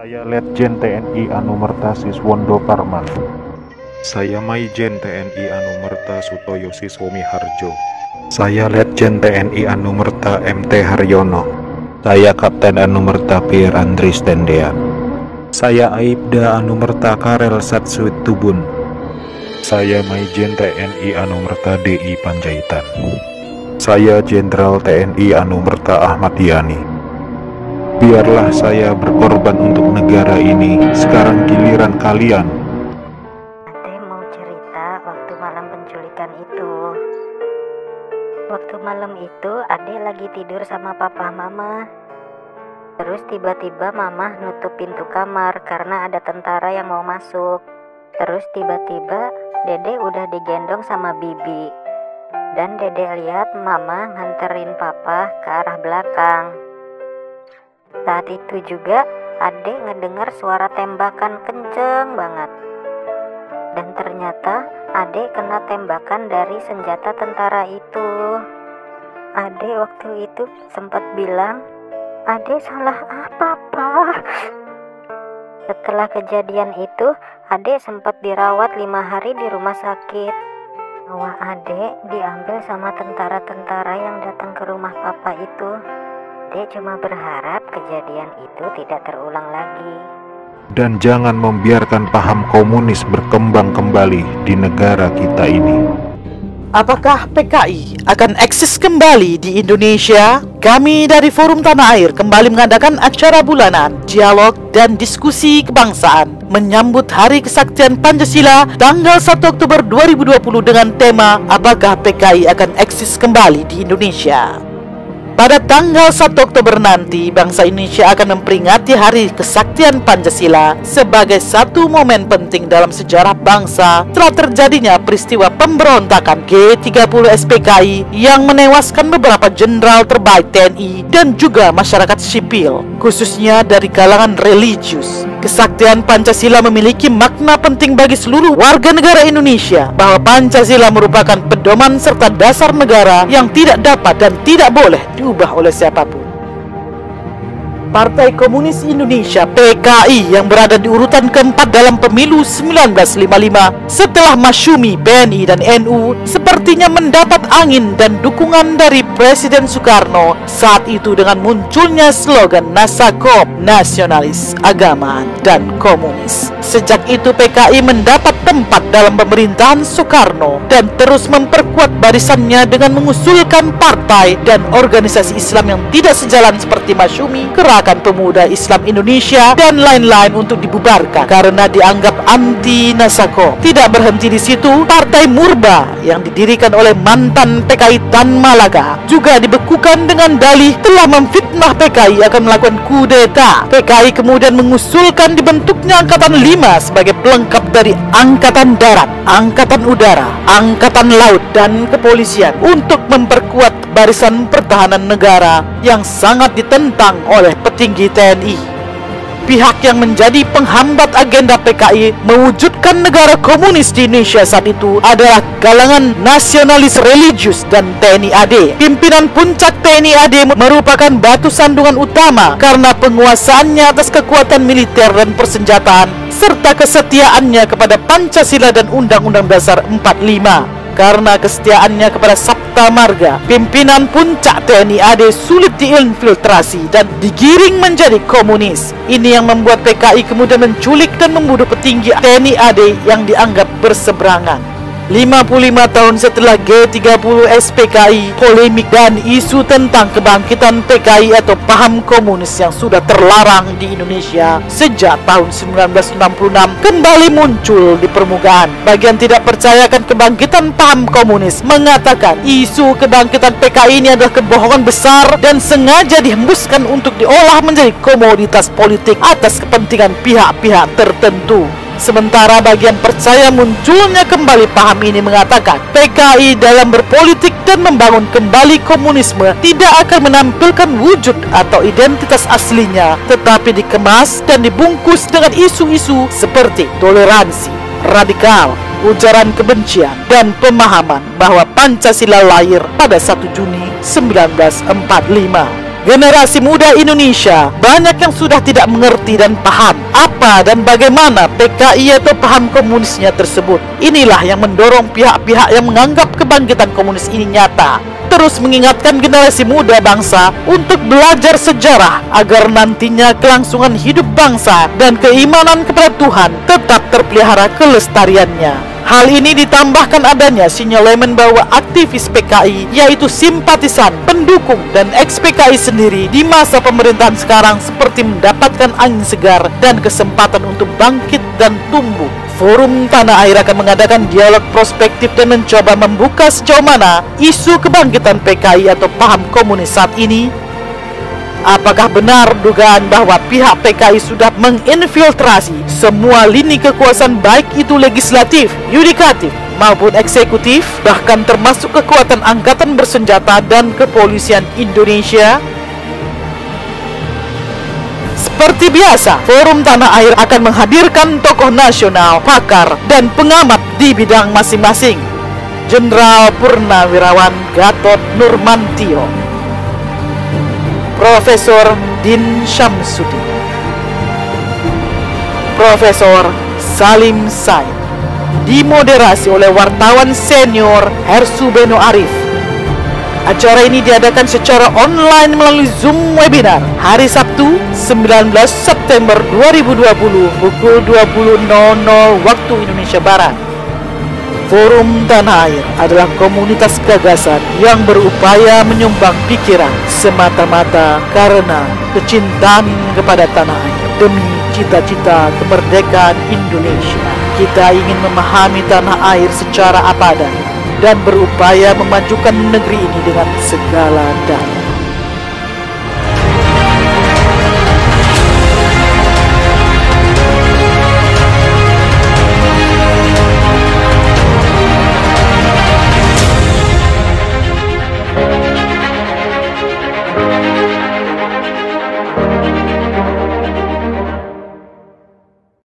Saya Letjen TNI Anumerta Siswondo Parman. Saya Maijen TNI Anumerta Sutoyo Siswomi Harjo. Saya Letjen TNI Anumerta MT Haryono. Saya Kapten Anumerta Pier Andris Tendean. Saya Aibda Anumerta Karel Satsuit Tubun. Saya Maijen TNI Anumerta DI Panjaitan. Saya Jenderal TNI Anumerta Ahmad Yani. Biarlah saya berkorban untuk negara ini. Sekarang giliran kalian. Ade mau cerita waktu malam penculikan itu. Waktu malam itu Ade lagi tidur sama papa mama. Terus tiba-tiba mama nutup pintu kamar karena ada tentara yang mau masuk. Terus tiba-tiba Dede udah digendong sama bibi. Dan Dede lihat mama nganterin papa ke arah belakang. Saat itu juga Ade ngedengar suara tembakan kenceng banget. Dan ternyata Ade kena tembakan dari senjata tentara itu. Ade waktu itu sempat bilang, "Ade salah apa, Pak?" Setelah kejadian itu, Ade sempat dirawat 5 hari di rumah sakit. Nyawa Ade diambil sama tentara-tentara yang datang ke rumah papa itu. Dia cuma berharap kejadian itu tidak terulang lagi. Dan jangan membiarkan paham komunis berkembang kembali di negara kita ini. Apakah PKI akan eksis kembali di Indonesia? Kami dari Forum Tanah Air kembali mengadakan acara bulanan, dialog dan diskusi kebangsaan menyambut Hari Kesaktian Pancasila tanggal 1 Oktober 2020 dengan tema Apakah PKI akan eksis kembali di Indonesia? Pada tanggal 1 Oktober nanti, bangsa Indonesia akan memperingati Hari Kesaktian Pancasila sebagai satu momen penting dalam sejarah bangsa setelah terjadinya peristiwa pemberontakan G30 SPKI yang menewaskan beberapa jenderal terbaik TNI dan juga masyarakat sipil, khususnya dari kalangan religius. Kesaktian Pancasila memiliki makna penting bagi seluruh warga negara Indonesia bahwa Pancasila merupakan pedoman serta dasar negara yang tidak dapat dan tidak boleh diubah oleh siapapun. Partai Komunis Indonesia PKI yang berada di urutan keempat dalam pemilu 1955 setelah Masyumi, BNI dan NU sepertinya mendapat angin dan dukungan dari Presiden Soekarno saat itu dengan munculnya slogan Nasakop, nasionalis, agama dan komunis. Sejak itu PKI mendapat tempat dalam pemerintahan Soekarno dan terus memperkuat barisannya dengan mengusulkan partai dan organisasi Islam yang tidak sejalan seperti Masyumi, Gerakan Pemuda Islam Indonesia dan lain-lain untuk dibubarkan karena dianggap anti Nasako. Tidak berhenti di situ, Partai Murba yang didirikan oleh mantan PKI Tan Malaka juga dibekukan dengan dalih telah memfitnah PKI akan melakukan kudeta. PKI kemudian mengusulkan dibentuknya Angkatan 5 sebagai pelengkap dari Angkatan Darat, Angkatan Udara, Angkatan Laut dan Kepolisian untuk memperkuat barisan pertahanan negara yang sangat ditentang oleh petinggi TNI. Pihak yang menjadi penghambat agenda PKI mewujudkan negara komunis di Indonesia saat itu adalah kalangan nasionalis religius dan TNI AD. Pimpinan puncak TNI AD merupakan batu sandungan utama karena penguasaannya atas kekuatan militer dan persenjataan serta kesetiaannya kepada Pancasila dan Undang-Undang Dasar 45. Karena kesetiaannya kepada Sabta Marga, pimpinan puncak TNI AD sulit diinfiltrasi dan digiring menjadi komunis. Ini yang membuat PKI kemudian menculik dan membunuh petinggi TNI AD yang dianggap berseberangan. 55 tahun setelah G30 SPKI, polemik dan isu tentang kebangkitan PKI atau paham komunis yang sudah terlarang di Indonesia sejak tahun 1966 kembali muncul di permukaan. Bagian tidak percayakan kebangkitan paham komunis mengatakan isu kebangkitan PKI ini adalah kebohongan besar dan sengaja dihembuskan untuk diolah menjadi komoditas politik atas kepentingan pihak-pihak tertentu. Sementara bagian percaya munculnya kembali paham ini mengatakan PKI dalam berpolitik dan membangun kembali komunisme tidak akan menampilkan wujud atau identitas aslinya, tetapi dikemas dan dibungkus dengan isu-isu seperti toleransi, radikal, ujaran kebencian, dan pemahaman bahwa Pancasila lahir pada 1 Juni 1945. Generasi muda Indonesia banyak yang sudah tidak mengerti dan paham apa dan bagaimana PKI atau paham komunisnya tersebut. Inilah yang mendorong pihak-pihak yang menganggap kebangkitan komunis ini nyata terus mengingatkan generasi muda bangsa untuk belajar sejarah agar nantinya kelangsungan hidup bangsa dan keimanan kepada Tuhan tetap terpelihara kelestariannya. Hal ini ditambahkan adanya sinyalemen bahwa aktivis PKI, yaitu simpatisan, pendukung, dan ex-PKI sendiri di masa pemerintahan sekarang seperti mendapatkan angin segar dan kesempatan untuk bangkit dan tumbuh. Forum Tanah Air akan mengadakan dialog prospektif dan mencoba membuka sejauh mana isu kebangkitan PKI atau paham komunis saat ini. Apakah benar dugaan bahwa pihak PKI sudah menginfiltrasi semua lini kekuasaan baik itu legislatif, yudikatif, maupun eksekutif, bahkan termasuk kekuatan angkatan bersenjata dan kepolisian Indonesia? Seperti biasa, Forum Tanah Air akan menghadirkan tokoh nasional, pakar, dan pengamat di bidang masing-masing. Jenderal Purnawirawan Gatot Nurmantio, Profesor Din Syamsuddin, Profesor Salim Said, dimoderasi oleh wartawan senior Hersu Beno Arif. Acara ini diadakan secara online melalui Zoom webinar hari Sabtu 19 September 2020 pukul 20.00 waktu Indonesia Barat. Forum Tanah Air adalah komunitas gagasan yang berupaya menyumbang pikiran semata-mata karena kecintaan kepada tanah air demi cita-cita kemerdekaan Indonesia. Kita ingin memahami tanah air secara apa adanya dan berupaya memajukan negeri ini dengan segala daya.